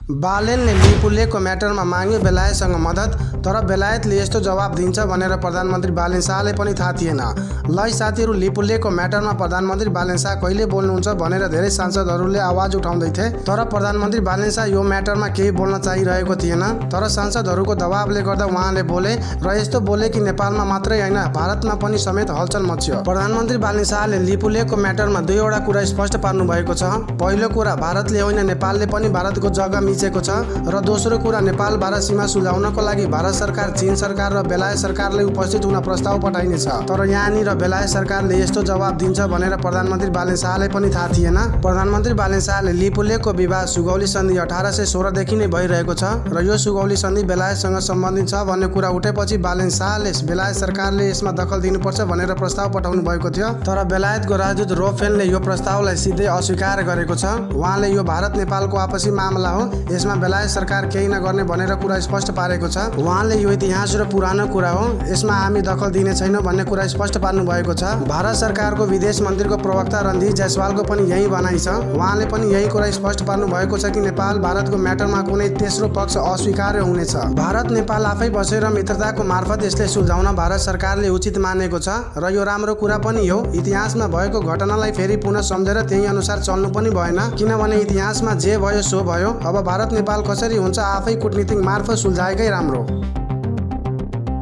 बालेनले लिपुलेखको म्याटरमा माग्यो बेलायतसँग मद्दत, तर बेलायतले यस्तो जवाब दिन्छ भनेर प्रधानमन्त्री बालेन शाहले पनि थाहा थिएन। लै साथीहरू, लिपुलेखको म्याटरमा प्रधानमन्त्री बालेन शाह कहिले बोल्नुहुन्छ भनेर धेरै सांसदहरूले आवाज उठाउँदै थिए, तर प्रधानमन्त्री बालेन शाह यो म्याटरमा केही बोल्न चाहिरहेको थिएन। तर सांसदहरूको दबावले गर्दा उहाँले बोले र यस्तो बोले कि नेपालमा मात्रै होइन भारतमा पनि समेत हलचल मच्यो। प्रधानमन्त्री बालेन शाहले लिपुलेखको म्याटरमा दुईवटा कुरा स्पष्ट पार्नु भएको छ। पहिलो कुरा, भारतले होइन नेपालले पनि भारतको जग्गा मिचेको छ, र दोस्रो कुरा, नेपाल भारत सीमा सुल्झाउनको लागि भारत सरकार, चीन सरकार र बेलायत सरकारले उपस्थित हुन प्रस्ताव पठाइनेछ। तर यहाँनिर बेलायत सरकारले यस्तो जवाब दिन्छ भनेर प्रधानमन्त्री बालेन शाहले पनि थाहा थिएन। प्रधानमन्त्री बालेन शाहले लिपुलेखको विवाद सुगौली सन्धि 1816 देखि नै भइरहेको छ र यो सुगौली सन्धि बेलायतसँग सम्बन्धित छ भन्ने कुरा उठेपछि बालेन शाहले बेलायत सरकारले यसमा दखल दिनुपर्छ भनेर प्रस्ताव पठाउनु भएको थियो। तर बेलायतको राजदूत रोफेनले यो प्रस्तावलाई सिधै अस्वीकार गरेको छ। उहाँले यो भारत नेपालको आपसी मामला हो, यसमा बेलायत सरकार केही नगर्ने भनेर कुरा स्पष्ट पारेको छ। उहाँले यो इतिहास र पुरानो कुरा हो, यसमा हामी दखल दिने छैनौँ भन्ने कुरा स्पष्ट पार्नु भएको छ। भारत सरकारको विदेश मन्त्रीको प्रवक्ता रणधीर जायसवालको पनि यही भनाइ छ। उहाँले पनि यही कुरा स्पष्ट पार्नु भएको छ कि नेपाल भारतको म्याटरमा कुनै तेस्रो पक्ष अस्वीकार्य हुनेछ। भारत नेपाल आफै बसेर मित्रताको मार्फत यसले सुल्झाउन भारत सरकारले उचित मानेको छ र यो राम्रो कुरा पनि हो। इतिहासमा भएको घटनालाई फेरि पुनः सम्झेर त्यही अनुसार चल्नु पनि भएन, किनभने इतिहासमा जे भयो सो भयो। अब भारत नेपाल कसरी हुन्छ आफै कूटनीतिक मार्फत सुल्झाएकै राम्रो।